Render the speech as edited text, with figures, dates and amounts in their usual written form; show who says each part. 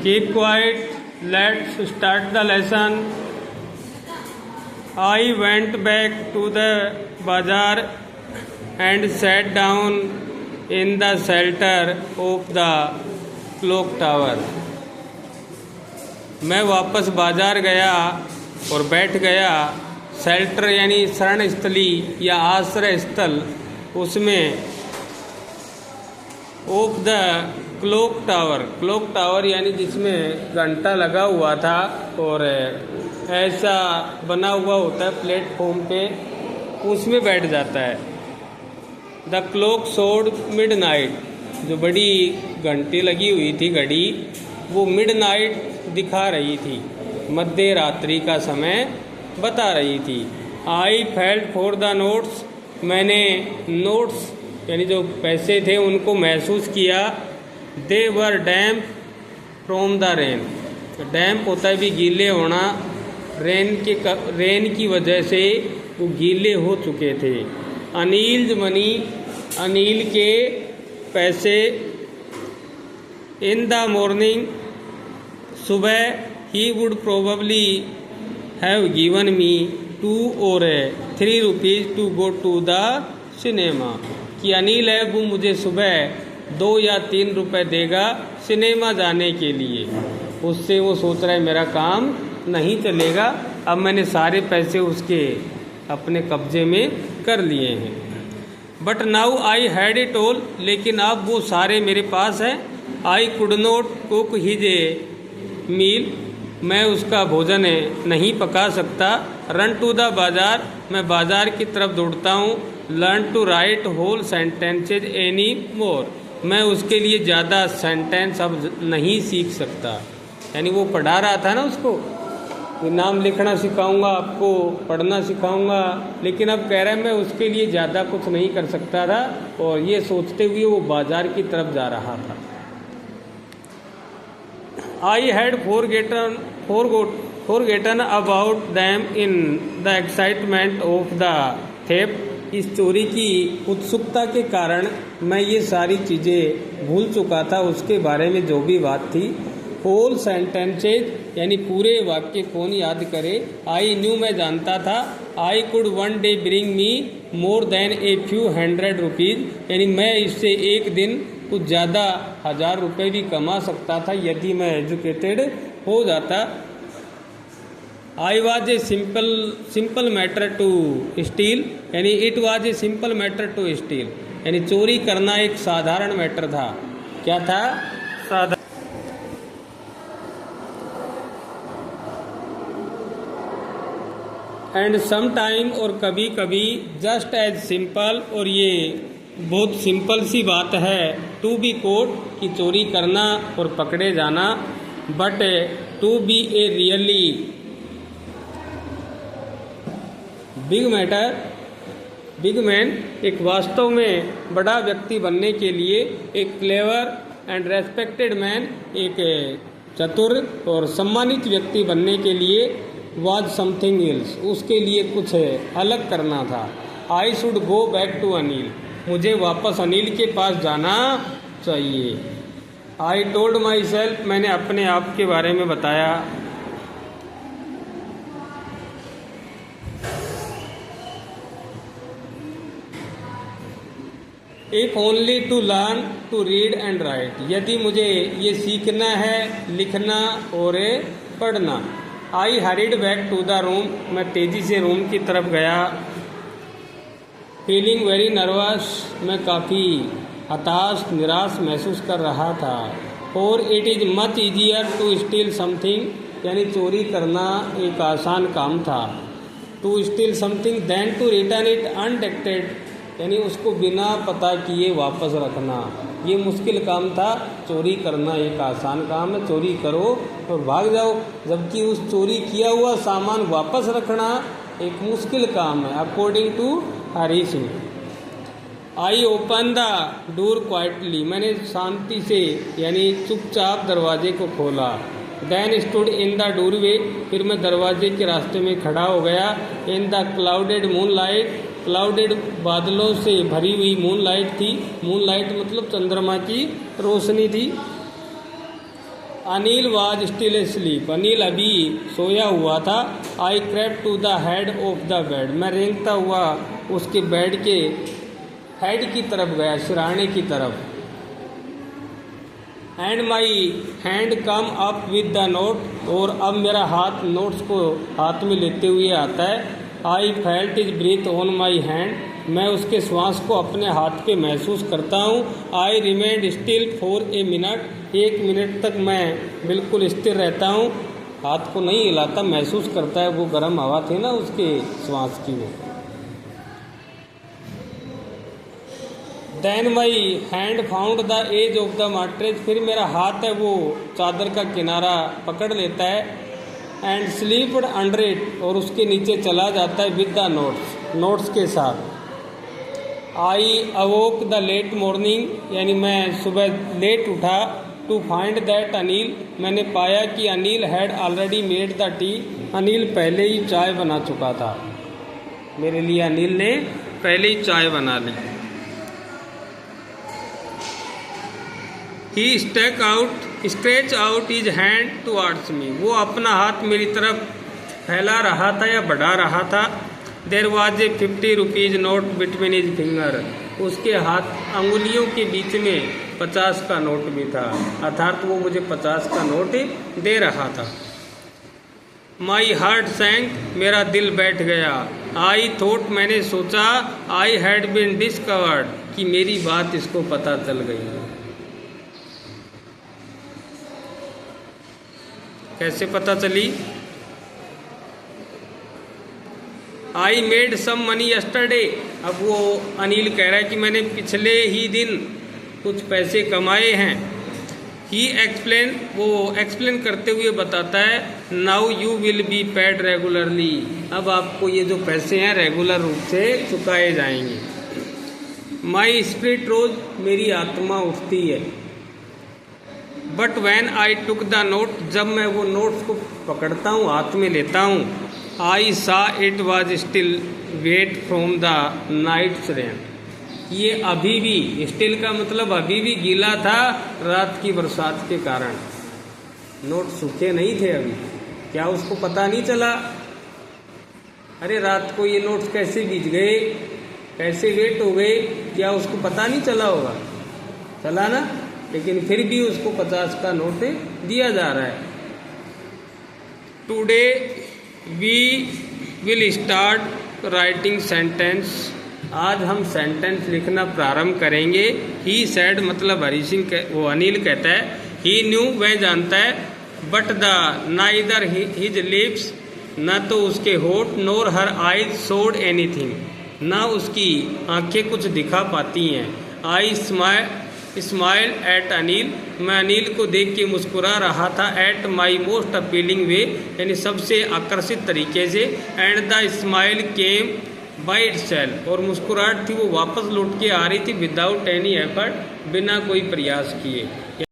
Speaker 1: Keep quiet. Let's start the lesson. I went back to the bazaar and sat down in the shelter of the clock tower. मैं वापस बाजार गया और बैठ गया shelter यानी शरण स्थली या आश्रय स्थल उसमें ऑफ द क्लॉक टावर यानी जिसमें घंटा लगा हुआ था और ऐसा बना हुआ होता है प्लेटफॉर्म पे, उसमें बैठ जाता है। द क्लॉक शोड मिडनाइट, जो बड़ी घंटी लगी हुई थी घड़ी, वो मिडनाइट दिखा रही थी, मध्य रात्रि का समय बता रही थी। I felt for the notes, मैंने नोट्स यानी जो पैसे थे उनको महसूस किया। दे वर डैम्प फ्रॉम द रेन, डैम्प होता है भी गीले होना, रेन की वजह से वो गीले हो चुके थे। अनिल्स मनी, अनिल के पैसे। इन द मॉर्निंग, सुबह, he would probably have given me 2 or 3 rupees to go to the cinema, कि अनिल है वो मुझे सुबह 2 या 3 रुपए देगा सिनेमा जाने के लिए। उससे वो सोच रहा है मेरा काम नहीं चलेगा, अब मैंने सारे पैसे उसके अपने कब्जे में कर लिए हैं। But now I had it all, लेकिन अब वो सारे मेरे पास हैं। I could not cook his a meal, मैं उसका भोजन नहीं पका सकता। रन टू द बाजार, मैं बाजार की तरफ दौड़ता हूँ। Learn to write whole sentences any more, मैं उसके लिए ज़्यादा सेंटेंस अब नहीं सीख सकता। यानी वो पढ़ा रहा था ना उसको, नाम लिखना सिखाऊंगा आपको, पढ़ना सिखाऊंगा, लेकिन अब कह रहा है मैं उसके लिए ज़्यादा कुछ नहीं कर सकता था, और ये सोचते हुए वो बाजार की तरफ जा रहा था। I had forgotten about them in the excitement of the theft, इस चोरी की उत्सुकता के कारण मैं ये सारी चीज़ें भूल चुका था, उसके बारे में जो भी बात थी। होल सेंटेंसेज यानी पूरे वाक्य कौन याद करे। आई न्यू, मैं जानता था। I could one day bring me more than a few hundred rupees, यानी मैं इससे एक दिन कुछ ज़्यादा 1000 रुपये भी कमा सकता था यदि मैं एजुकेटेड हो जाता। I was a simple matter to steal, यानी it was a simple matter to steal, यानी चोरी करना एक साधारण मैटर था। क्या था? साधारण। एंड सम टाइम, और कभी कभी, जस्ट एज सिंपल, और ये बहुत सिंपल सी बात है, टू बी कोट, कि चोरी करना और पकड़े जाना, but to be a really big matter, big man, एक वास्तव में बड़ा व्यक्ति बनने के लिए, एक क्लेवर एंड रेस्पेक्टेड मैन, एक चतुर और सम्मानित व्यक्ति बनने के लिए, वाज समथिंग एल्स, उसके लिए कुछ अलग करना था। I should go back to Anil, मुझे वापस अनिल के पास जाना चाहिए। आई टोल्ड माई सेल्फ, मैंने अपने आप के बारे में बताया। If only to learn to read and write, यदि मुझे ये सीखना है लिखना और पढ़ना। I hurried back to the room, मैं तेज़ी से रूम की तरफ गया। फीलिंग वेरी नर्वस, मैं काफ़ी हताश निराश महसूस कर रहा था। और it is much easier to steal something, यानी चोरी करना एक आसान काम था। To steal something then to return it undetected, यानी उसको बिना पता किए वापस रखना ये मुश्किल काम था। चोरी करना एक आसान काम है, चोरी करो और भाग जाओ, जबकि उस चोरी किया हुआ सामान वापस रखना एक मुश्किल काम है, according to Hari Singh. I open the door quietly, मैंने शांति से यानी चुपचाप दरवाजे को खोला। Then stood in the doorway, फिर मैं दरवाजे के रास्ते में खड़ा हो गया। In the clouded moonlight, clouded बादलों से भरी हुई मूनलाइट थी। मूनलाइट मतलब चंद्रमा की रोशनी थी। Anil was still sleep, Anil अभी सोया हुआ था। I crept to the head of the bed, मैं रेंगता हुआ उसके बेड के हेड की तरफ गया, सिरहाने की तरफ। And my hand come up with the note, और अब मेरा हाथ नोट्स को हाथ में लेते हुए आता है। I felt his breath on my hand, मैं उसके श्वास को अपने हाथ पे महसूस करता हूँ। I remained still for a minute, 1 minute तक मैं बिल्कुल स्थिर रहता हूँ, हाथ को नहीं हिलाता, महसूस करता है वो गर्म हवा थी ना उसके श्वास की वो। Then my hand found the edge of the mattress, फिर मेरा हाथ है वो चादर का किनारा पकड़ लेता है। एंड स्लीप्ड अंडर इट, और उसके नीचे चला जाता है विद द नोट्स के साथ। आई अवोक द लेट मॉर्निंग, यानी मैं सुबह लेट उठा। टू फाइंड दैट अनिल, मैंने पाया कि Anil had already made the T, Anil पहले ही चाय बना चुका था, मेरे लिए अनिल ने पहले ही चाय बना ली। He stretch out his hand towards me, वो अपना हाथ मेरी तरफ फैला रहा था या बढ़ा रहा था। There was a 50 rupees note between his finger, उसके हाथ अंगुलियों के बीच में 50 का नोट भी था, अर्थात वो मुझे 50 का नोट दे रहा था। माई हार्ट सैंक, मेरा दिल बैठ गया। आई थॉट, मैंने सोचा, आई हैड बीन डिस्कवर्ड, कि मेरी बात इसको पता चल गई। कैसे पता चली? I made some money yesterday, अब वो अनिल कह रहा है कि मैंने पिछले ही दिन कुछ पैसे कमाए हैं। ही एक्सप्लेन, वो एक्सप्लेन करते हुए बताता है, now you will be paid regularly, अब आपको ये जो पैसे हैं रेगुलर रूप से चुकाए जाएंगे। माई स्पिरिट रोज, मेरी आत्मा उठती है। But when I took the note, जब मैं वो नोट्स को पकड़ता हूँ, हाथ में लेता हूँ, I saw it was still wet from the night's rain, ये अभी भी, स्टिल का मतलब अभी भी गीला था रात की बरसात के कारण, नोट सूखे नहीं थे अभी। क्या उसको पता नहीं चला? अरे रात को ये नोट्स कैसे भीग गए, कैसे वेट हो गए, क्या उसको पता नहीं चला होगा? चला ना, लेकिन फिर भी उसको 50 का नोट दिया जा रहा है। Today we will start writing sentence, आज हम सेंटेंस लिखना प्रारंभ करेंगे। ही सैड, मतलब हरी सिंह, वो अनिल कहता है, ही न्यू, वह जानता है, but the neither his lips, न तो उसके होठ, नोर हर आईज शोड एनीथिंग, ना उसकी आंखें कुछ दिखा पाती हैं। आई स्माइल एट अनिल, मैं अनिल को देख के मुस्कुरा रहा था। एट माई मोस्ट अपीलिंग वे, यानी सबसे आकर्षित तरीके से। And the smile came by itself, और मुस्कुराहट थी वो वापस लौट के आ रही थी विदाउट एनी एफर्ट, बिना कोई प्रयास किए।